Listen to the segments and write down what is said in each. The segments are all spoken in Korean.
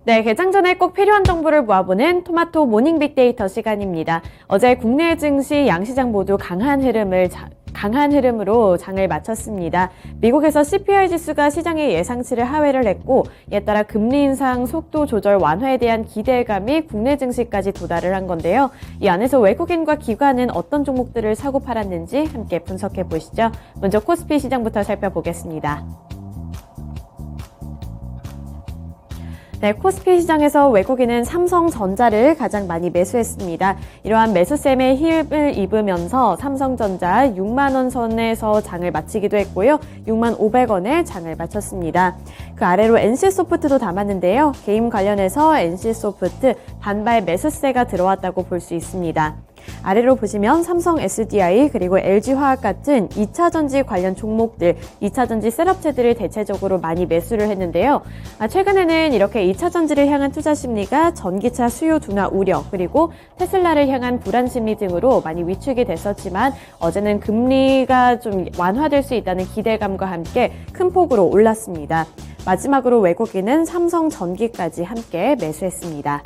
네, 개장 전에 꼭 필요한 정보를 모아보는 토마토 모닝 빅데이터 시간입니다. 어제 국내 증시 양시장 모두 강한 흐름으로 장을 마쳤습니다. 미국에서 CPI 지수가 시장의 예상치를 하회를 했고, 이에 따라 금리 인상 속도 조절 완화에 대한 기대감이 국내 증시까지 도달을 한 건데요. 이 안에서 외국인과 기관은 어떤 종목들을 사고 팔았는지 함께 분석해 보시죠. 먼저 코스피 시장부터 살펴보겠습니다. 네, 코스피 시장에서 외국인은 삼성전자를 가장 많이 매수했습니다. 이러한 매수셈에 힘을 입으면서 삼성전자 6만 원 선에서 장을 마치기도 했고요. 6만 500원에 장을 마쳤습니다. 그 아래로 NC소프트도 담았는데요. 게임 관련해서 NC소프트 반발 매수세가 들어왔다고 볼 수 있습니다. 아래로 보시면 삼성 SDI 그리고 LG화학 같은 2차전지 관련 종목들, 2차전지 셋업체들을 대체적으로 많이 매수를 했는데요. 최근에는 이렇게 2차전지를 향한 투자 심리가 전기차 수요 둔화 우려 그리고 테슬라를 향한 불안 심리 등으로 많이 위축이 됐었지만 어제는 금리가 좀 완화될 수 있다는 기대감과 함께 큰 폭으로 올랐습니다. 마지막으로 외국인은 삼성전기까지 함께 매수했습니다.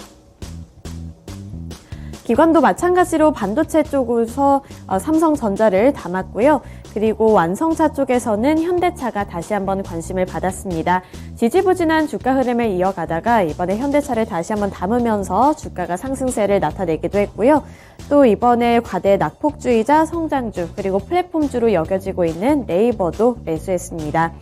기관도 마찬가지로 반도체 쪽에서 삼성전자를 담았고요. 그리고 완성차 쪽에서는 현대차가 다시 한번 관심을 받았습니다. 지지부진한 주가 흐름을 이어가다가 이번에 현대차를 다시 한번 담으면서 주가가 상승세를 나타내기도 했고요. 또 이번에 과대 낙폭주의자 성장주 그리고 플랫폼주로 여겨지고 있는 네이버도 매수했습니다.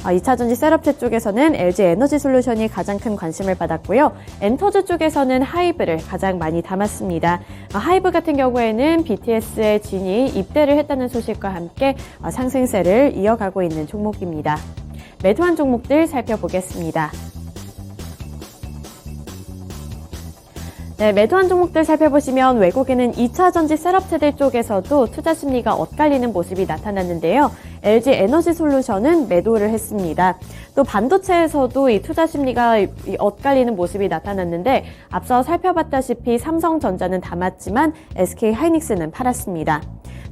2차전지 셋업체 쪽에서는 LG에너지솔루션이 가장 큰 관심을 받았고요. 엔터즈 쪽에서는 하이브를 가장 많이 담았습니다. 하이브 같은 경우에는 BTS의 진이 입대를 했다는 소식과 함께 상승세를 이어가고 있는 종목입니다. 매도한 종목들 살펴보겠습니다. 네, 매도한 종목들 살펴보시면 외국인은 2차전지 셋업체들 쪽에서도 투자 심리가 엇갈리는 모습이 나타났는데요. LG에너지솔루션은 매도를 했습니다. 또 반도체에서도 이 투자 심리가 엇갈리는 모습이 나타났는데 앞서 살펴봤다시피 삼성전자는 담았지만 SK하이닉스는 팔았습니다.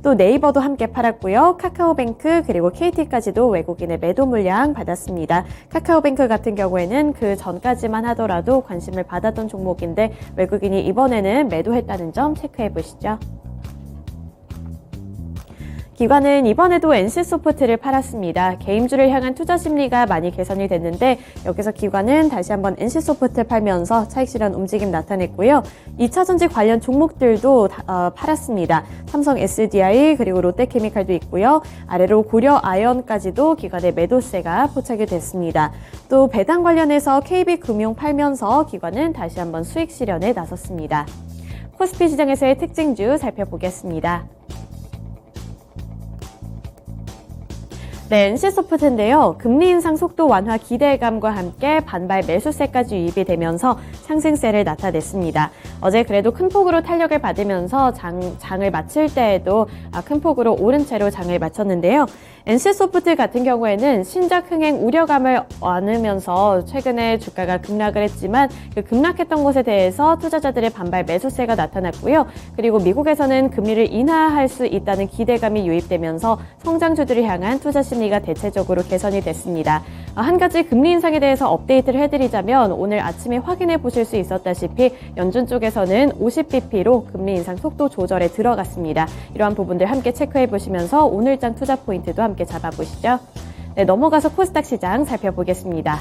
또 네이버도 함께 팔았고요. 카카오뱅크 그리고 KT까지도 외국인의 매도 물량 받았습니다. 카카오뱅크 같은 경우에는 그 전까지만 하더라도 관심을 받았던 종목인데 외국인이 이번에는 매도했다는 점 체크해 보시죠. 기관은 이번에도 NC소프트를 팔았습니다. 개임주를 향한 투자 심리가 많이 개선이 됐는데 여기서 기관은 다시 한번 NC소프트 팔면서 차익 실현 움직임 나타냈고요. 2차전지 관련 종목들도 팔았습니다. 삼성 SDI 그리고 롯데케미칼도 있고요. 아래로 고려아연까지도 기관의 매도세가 포착이 됐습니다. 또 배당 관련해서 KB금융 팔면서 기관은 다시 한번 수익 실현에 나섰습니다. 코스피 시장에서의 특징주 살펴보겠습니다. 네, NC소프트인데요. 금리 인상 속도 완화 기대감과 함께 반발 매수세까지 유입이 되면서 상승세를 나타냈습니다. 어제 그래도 큰 폭으로 탄력을 받으면서 장을 마칠 때에도 큰 폭으로 오른 채로 장을 마쳤는데요. NC소프트 같은 경우에는 신작 흥행 우려감을 안으면서 최근에 주가가 급락을 했지만 그 급락했던 것에 대해서 투자자들의 반발 매수세가 나타났고요. 그리고 미국에서는 금리를 인하할 수 있다는 기대감이 유입되면서 성장주들을 향한 투자 심리가 대체적으로 개선이 됐습니다. 한 가지 금리 인상에 대해서 업데이트를 해드리자면 오늘 아침에 확인해 보실 수 있었다시피 연준 쪽에서는 50bp로 금리 인상 속도 조절에 들어갔습니다. 이러한 부분들 함께 체크해 보시면서 오늘장 투자 포인트도 함께 잡아보시죠. 네, 넘어가서 코스닥 시장 살펴보겠습니다.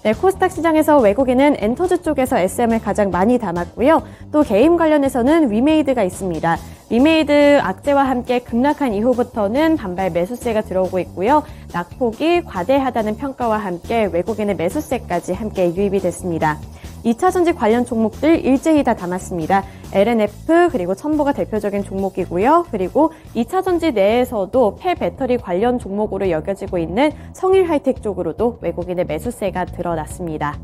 네, 코스닥 시장에서 외국인은 엔터즈 쪽에서 SM을 가장 많이 담았고요. 또 게임 관련해서는 위메이드가 있습니다. 위메이드 악재와 함께 급락한 이후부터는 반발 매수세가 들어오고 있고요. 낙폭이 과대하다는 평가와 함께 외국인의 매수세까지 함께 유입이 됐습니다. 2차전지 관련 종목들 일제히 다 담았습니다. LNF 그리고 첨보가 대표적인 종목이고요. 그리고 2차전지 내에서도 폐배터리 관련 종목으로 여겨지고 있는 성일하이텍 쪽으로도 외국인의 매수세가 드러났습니다.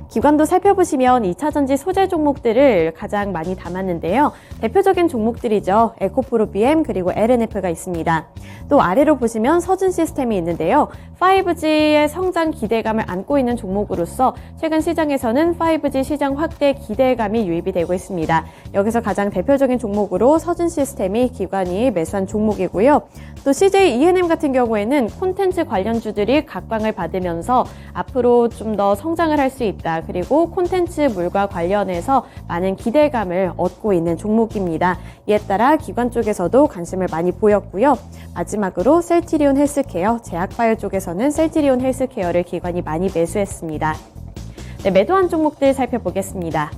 기관도 살펴보시면 2차전지 소재 종목들을 가장 많이 담았는데요. 대표적인 종목들이죠. 에코프로-BM 그리고 LNF가 있습니다. 또 아래로 보시면 서준시스템이 있는데요. 5G의 성장 기대감을 안고 있는 종목으로서 최근 시장에서는 5G 시장 확대 기대감이 유입이 되고 있습니다. 여기서 가장 대표적인 종목으로 서준시스템이 기관이 매수한 종목이고요. 또 CJ E&M 같은 경우에는 콘텐츠 관련주들이 각광을 받으면서 앞으로 좀 더 성장을 할 수 있다. 그리고 콘텐츠물과 관련해서 많은 기대감을 얻고 있는 종목입니다. 이에 따라 기관 쪽에서도 관심을 많이 보였고요. 마지막으로 셀트리온 헬스케어, 제약바이오 쪽에서는 셀트리온 헬스케어를 기관이 많이 매수했습니다. 네, 매도한 종목들 살펴보겠습니다.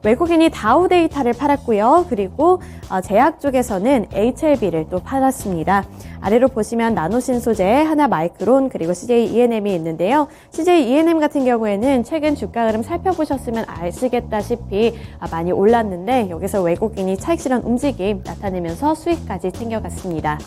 외국인이 다우데이터를 팔았고요. 그리고 제약 쪽에서는 HLB를 또 팔았습니다. 아래로 보시면 나노신소재, 하나마이크론, 그리고 CJ E&M이 있는데요. CJ E&M 같은 경우에는 최근 주가 흐름 살펴보셨으면 아시겠다시피 많이 올랐는데 여기서 외국인이 차익 실현 움직임 나타내면서 수익까지 챙겨갔습니다.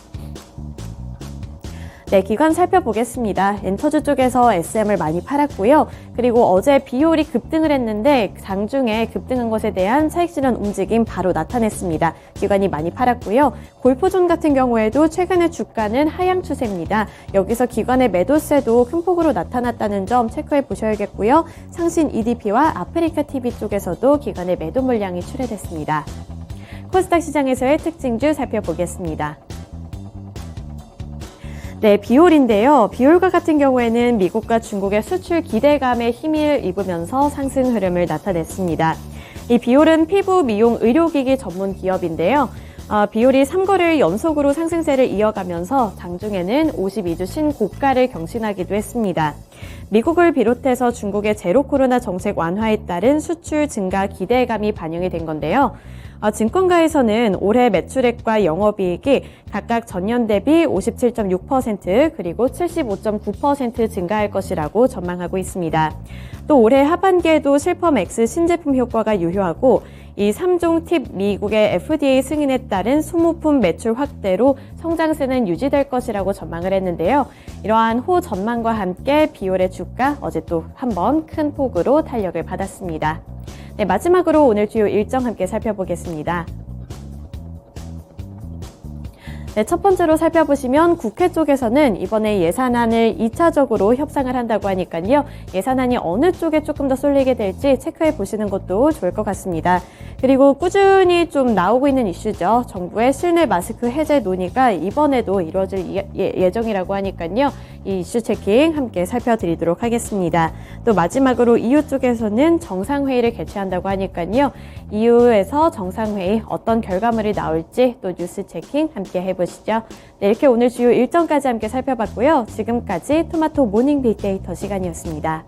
네, 기관 살펴보겠습니다. 엔터주 쪽에서 SM을 많이 팔았고요. 그리고 어제 비올이 급등을 했는데 장중에 급등한 것에 대한 차익 실현 움직임 바로 나타냈습니다. 기관이 많이 팔았고요. 골프존 같은 경우에도 최근에 주가는 하향 추세입니다. 여기서 기관의 매도세도 큰 폭으로 나타났다는 점 체크해 보셔야겠고요. 상신 EDP와 아프리카 TV 쪽에서도 기관의 매도 물량이 출회됐습니다. 코스닥 시장에서의 특징주 살펴보겠습니다. 네, 비올인데요. 비올과 같은 경우에는 미국과 중국의 수출 기대감에 힘을 입으면서 상승 흐름을 나타냈습니다. 이 비올은 피부 미용 의료기기 전문 기업인데요. 비올이 3거래일 연속으로 상승세를 이어가면서 장중에는 52주 신고가를 경신하기도 했습니다. 미국을 비롯해서 중국의 제로 코로나 정책 완화에 따른 수출 증가 기대감이 반영이 된 건데요. 증권가에서는 올해 매출액과 영업이익이 각각 전년 대비 57.6% 그리고 75.9% 증가할 것이라고 전망하고 있습니다. 또 올해 하반기에도 실펌 X 신제품 효과가 유효하고 이 3종 팁 미국의 FDA 승인에 따른 소모품 매출 확대로 성장세는 유지될 것이라고 전망을 했는데요. 이러한 호 전망과 함께 비올의 주가 어제 또 한 번 큰 폭으로 탄력을 받았습니다. 네, 마지막으로 오늘 주요 일정 함께 살펴보겠습니다. 네, 첫 번째로 살펴보시면 국회 쪽에서는 이번에 예산안을 2차적으로 협상을 한다고 하니까요. 예산안이 어느 쪽에 조금 더 쏠리게 될지 체크해 보시는 것도 좋을 것 같습니다. 그리고 꾸준히 좀 나오고 있는 이슈죠. 정부의 실내 마스크 해제 논의가 이번에도 이루어질 예정이라고 하니까요. 이 이슈 체킹 함께 살펴드리도록 하겠습니다. 또 마지막으로 EU 쪽에서는 정상회의를 개최한다고 하니까요. EU에서 정상회의 어떤 결과물이 나올지 또 뉴스 체킹 함께 해보시죠. 네, 이렇게 오늘 주요 일정까지 함께 살펴봤고요. 지금까지 토마토 모닝 빅데이터 시간이었습니다.